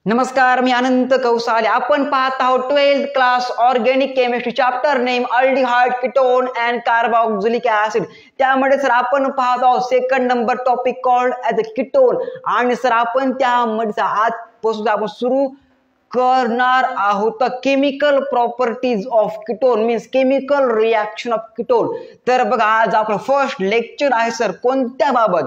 नमस्कार, मी अनंत कौसाले. आपण पाहत आहोत 12th class organic chemistry chapter name aldehyde ketone and carboxylic acid. त्यामध्ये सर आपण पाहत आहोत second number topic called as a ketone. आणि सर आपण त्यामध्ये आजपासून आपण सुरू करणार आहोत chemical properties of ketone means chemical reaction of ketone. तर बघा आज आपलं फर्स्ट लेक्चर आहे सर कोणत्या बाबत,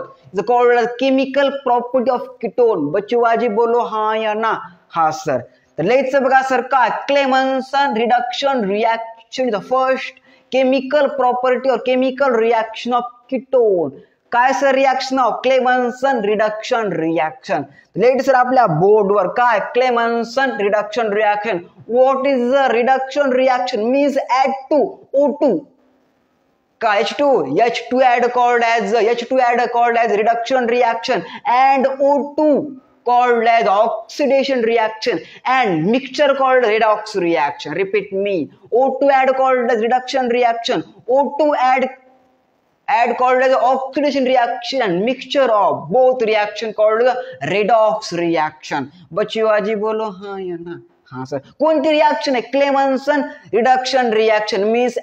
called chemical property of ketone. बच्चूबाजी बोलो हाँ या ना? हाँ सर. तर लेट्स बघा सर काय Clemmensen reduction reaction the first chemical property और केमिकल रिॲक्शन ऑफ कीटोन. काय sir reaction of Clemmensen reduction reaction. Let sir आपल्या बोर्डवर काय Clemmensen reduction reaction. What is the reduction reaction means add to O2 H2 add called as reduction reaction and O2 called as oxidation reaction and mixture called redox reaction. Repeat me. O2 add called as reduction reaction, O2 add called as oxidation reaction and mixture of both reaction called redox reaction. बच्चों बोलो हाँ या ना? हाँ sir. कोणती reaction आहे? Clemmensen reduction reaction means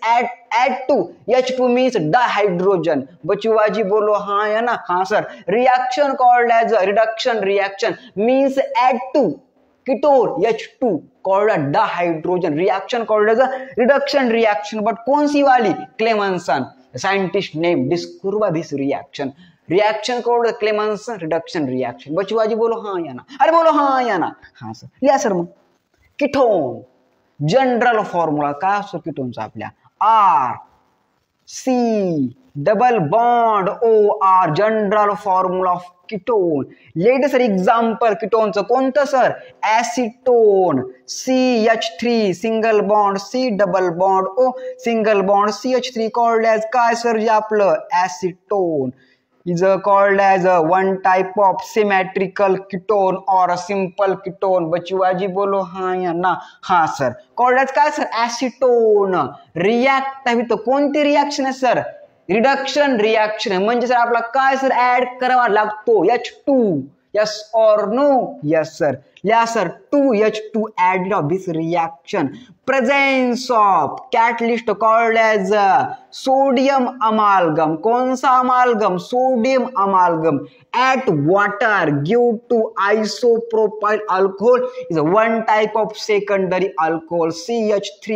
add to H2 means dihydrogen. बच्चों बोलो हाँ या ना? हाँ sir. Reaction called as a reduction reaction means add to ketone H2 called a dihydrogen. Reaction called as a reduction reaction. But कौन सी वाली? Clemmensen. Scientist name discover this reaction. Reaction called Clemmensen reduction reaction. बच्चों बोलो हाँ या ना? अरे बोलो हाँ या ना? हाँ सर. लिया सर मग कीटोन जनरल फॉर्म्युला काय असतो कीटोनचा आपल्या R C double bond OR general formula of ketone. Let sir example कीटोनचं कोणतं sir? Acetone CH3 single bond C double bond O single bond CH3 called as काय sir जे आपलं ऍसिटोन is called as one type of symmetrical ketone or a simple ketone. बच्चुआजी बोलो हाँ या ना? हाँ सर. called as काय सर? एसिटोन. रिॲक्ट आहे तर कोणती रिॲक्शन आहे सर? रिडक्शन रिॲक्शन आहे. म्हणजे सर आपला काय सर ऍड करावा लागतो H2. yes or no? yes sir. yeah sir. 2H2 added of this reaction. Presence of catalyst called as sodium amalgam. कौन सा amalgam? Sodium amalgam at water give to isopropyl alcohol is one type of secondary alcohol CH3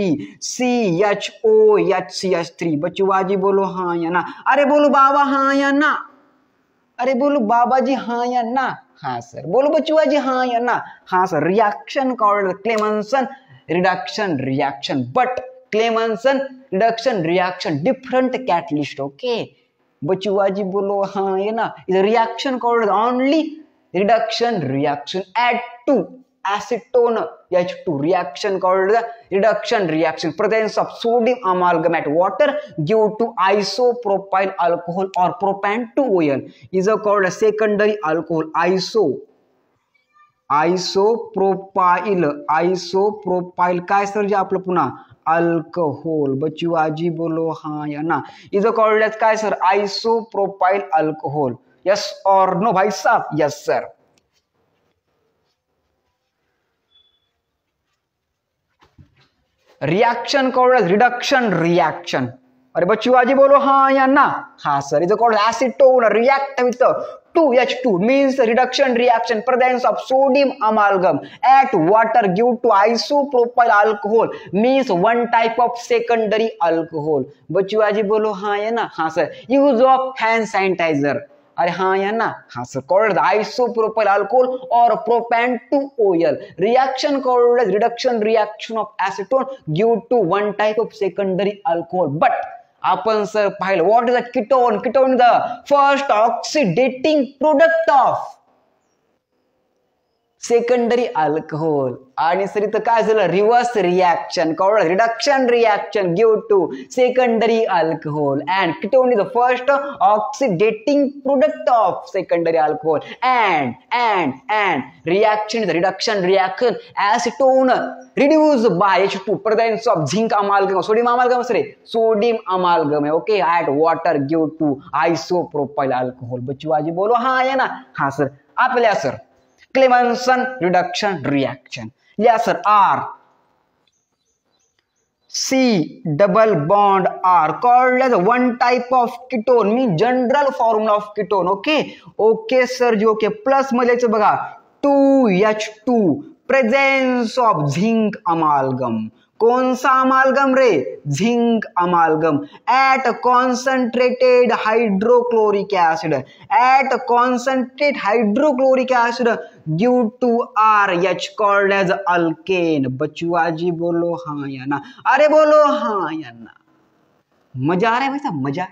CHOHCH3. बच्चों बोलो हाँ या ना? अरे बोलो बाबा हाँ या ना? अरे बोलो बाबा जी हाँ या ना? हाँ सर. बोलो बच्चुआ जी हाँ या ना? हाँ sir. Reaction called Clemmensen reduction reaction. But Clemmensen reduction reaction different catalyst. Okay बच्चुआ जी बोलो हाँ या ना? Is reaction called only reduction reaction add to acetone H2. reaction called the reduction reaction. Presence of sodium amalgam at water due to isopropyl alcohol or propan-2-OL is called a secondary alcohol. isopropyl काय sir जे आपलं पुन्हा alcohol. बच्चुआजी बोलो हाँ या ना? is called as काय सर? isopropyl alcohol. yes or no भाई साहब? yes sir. Reaction called as reduction reaction. अरे बच्चुआजी बोलो हाँ या ना? हाँ सर. Is called acetone react with 2H2 means reduction reaction. Presence of sodium amalgam at water give to isopropyl alcohol means one type of secondary alcohol. बच्चुआजी बोलो हाँ या ना? हाँ सर. Use of hand sanitiser. अरे हाँ या ना? हाँ सर. called isopropyl alcohol or propan-2-OL. reaction called as reduction reaction of acetone due to one type of secondary alcohol. but आपण सर पाहिलं what is a ketone? ketone is the first oxidating product of secondary alcohol. आणि sir इथं काय झालं? Reverse reaction called reduction reaction give to secondary alcohol and ketone is the first oxidating product of secondary alcohol and reaction is reduction reaction. acetone reduced by H2 presence of zinc amalgam sodium amalgam sir sodium amalgam है. Okay at water give to isopropyl alcohol. बच्चों बोलो हाँ या ना? हाँ sir. आपल्या sir Clemmensen reduction reaction. Yes sir, R C double bond R called as one type of ketone, means general formula of ketone. Okay sir ji okay. Plus मध्ये बघा 2H2 presence of zinc amalgam. कौन सा अमालगम रे? जिंक अमालगम at concentrated hydrochloric acid. At concentrated hydrochloric acid due to RH called as alkane. बचुआ जी बोलो हाँ या ना? अरे बोलो हाँ या ना? मजा आ रहा है भाई साहब? मजा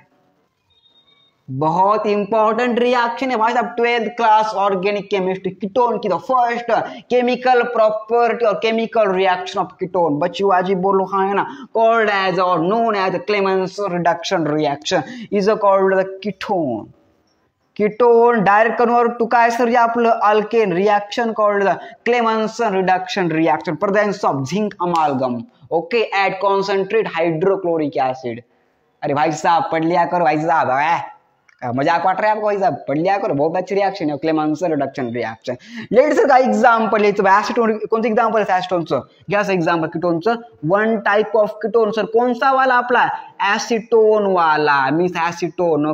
बहुत इंपॉर्टेंट रिएक्शन है भाई साहब 12th class organic chemistry ketone की द फर्स्ट केमिकल प्रॉपर्टी और केमिकल रिएक्शन ऑफ कीटोन. बच्चों आज ही बोलो हाँ है ना? कॉल्ड एज और known as Clemmensen reduction reaction is called the ketone. Ketone direct convert to काय सर आपलं alkane reaction called the Clemmensen reduction reaction presence of zinc amalgam. Okay at concentrate hydrochloric acid. अरे भाई साहब पढ़ लिया करो भाई साहब, मजाक वाट रहा है आपको भाई साहब? पढ़ लिया करो, बहुत अच्छी रिएक्शन है Clemmensen reduction reaction. Let's sir का एग्जांपल लेतो एसीटोन. कोणतं एग्जांपल आहे एसीटोनचं? घ्या सर एग्जांपल कीटोनचं. One type of ketone sir कोणता वाला आपला? एसीटोन वाला मीन्स एसीटोन.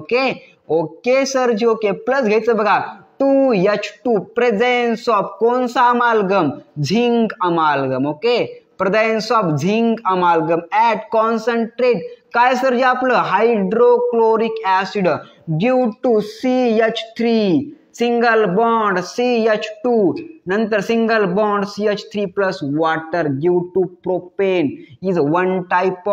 ओके सर जी ओके. प्लस घ्यायचं बघा 2H2 प्रेझेन्स ऑफ कोणता amalgam? Zinc amalgam. Okay presence of zinc amalgam at concentrate काय सर जे आपलं hydrochloric acid due to CH3 single bond CH2 नंतर single bond CH3 plus water due to propane is one type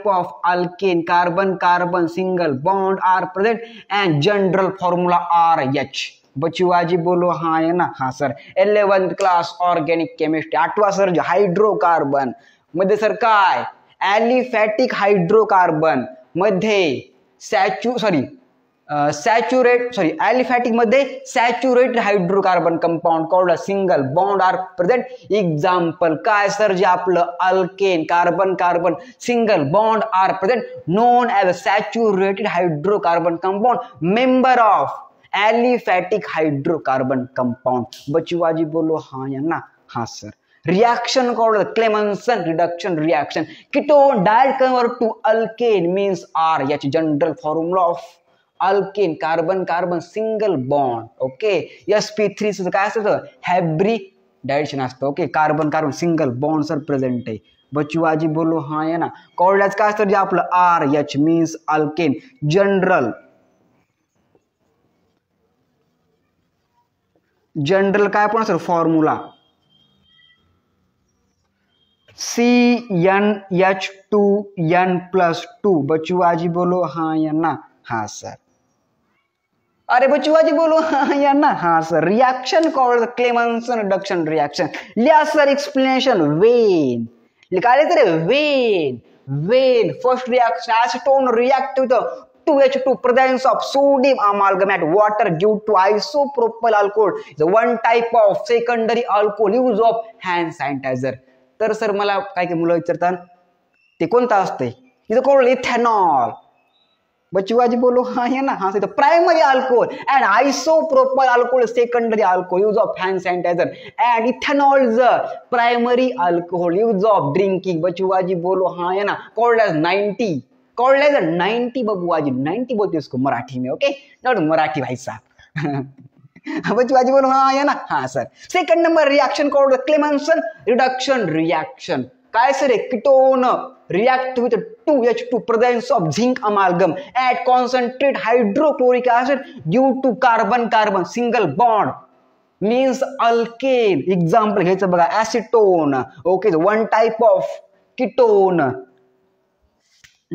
of alkane. Carbon carbon single bond are present and general formula RH. बचुआ जी बोलो हाँ है ना? हाँ sir. 11th class organic chemistry 8वा sir hydrocarbon मध्ये सर काय ॲलिफॅटिक हायड्रोकार्बन मध्ये ॲलिफॅटिक मध्ये saturated hydrocarbon compound called single bond are present. Example काय सर जे आपलं alkane carbon carbon single bond are present known as saturated hydrocarbon compound member of aliphatic hydrocarbon compound. बचुआ जी बोलो हाँ या ना? हाँ sir. Reaction called Clemmensen reduction reaction. Ketone direct convert to alkane means RH. General formula of alkane carbon carbon single bond. Okay. sp3 चं काय असतं? हायब्रिडायजेशन असतं. Okay carbon carbon single bond sir present आहे. बचुआ जी बोलो हाँ या ना? कॉल्ड एज काय असतं जे आपलं RH means alkane. जनरल काय पण सर फॉर्म्युला CnH2n+2. बचुआ जी बोलो हाँ या ना? हाँ सर. अरे बचुआ जी बोलो हाँ या ना? हाँ sir. Reaction called Clemmensen reduction reaction. लिया सर एक्सप्लेनेशन. वेन लिखा लेते रे when first reaction acetone react with 2H2 presence of sodium amalgamate water due to isopropyl alcohol is one type of secondary alcohol use of hand sanitizer. तर sir मला काय काय मुलं विचारतात ते कोणतं असतंय? इथं कोण इथेनॉल. बचुआ जी बोलो हाँ है ना? हाँ से primary alcohol and isopropyl alcohol secondary alcohol use of hand sanitiser and ethanol is primary alcohol use of drinking. बचुआ जी बोलो हाँ है ना? कॉल्ड एज 90 बबुआ जी 90 बोलते इसको मराठी में. ओके नॉट मराठी भाई साहब. बचुआ जी बोलो हाँ है ना? हाँ sir. Second number reaction called Clemmensen reduction reaction. काय sir ketone react with 2H2 presence of zinc amalgam at concentrate hydrochloric acid due to carbon carbon single bond means alkane. Example घ्यायचं बघा acetone. Okay one type of ketone.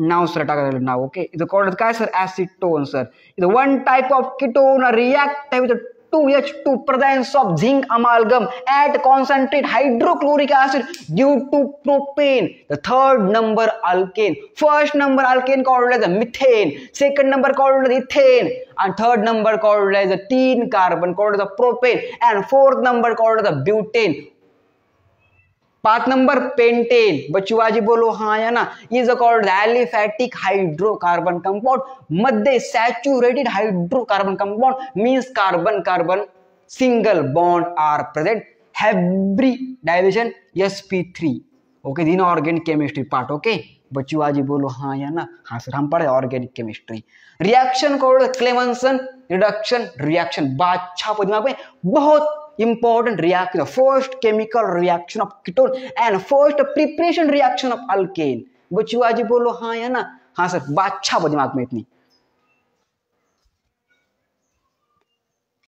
Now sir टाकायचं नाव. Okay इथं called काय sir acetone sir. इथं one type of ketone react with 2H2 presence of zinc amalgam at concentrate hydrochloric acid due to propane. The third number alkane. First number alkane called as a methane. Second number called as ethane. And third number called as a teen carbon called as a propane. And fourth number called as a butane. पांच number pentane. बचुआ जी बोलो हाँ या ना? Is called aliphatic hydrocarbon compound मध्ये saturated hydrocarbon compound means carbon carbon single bond are present. Hybridization sp3. Okay, दिन organic chemistry part. Okay बच्चों आज बोलो हाँ या ना. हाँ सर हम पढ़े organic chemistry. Reaction called Clemmensen reduction reaction. बादशाह को दिमाग में बहुत important reaction. First chemical reaction of ketone end first preparation reaction of alkane. बच्चों आज बोलो हाँ या ना. हाँ सर बादशाह को दिमाग में इतनी.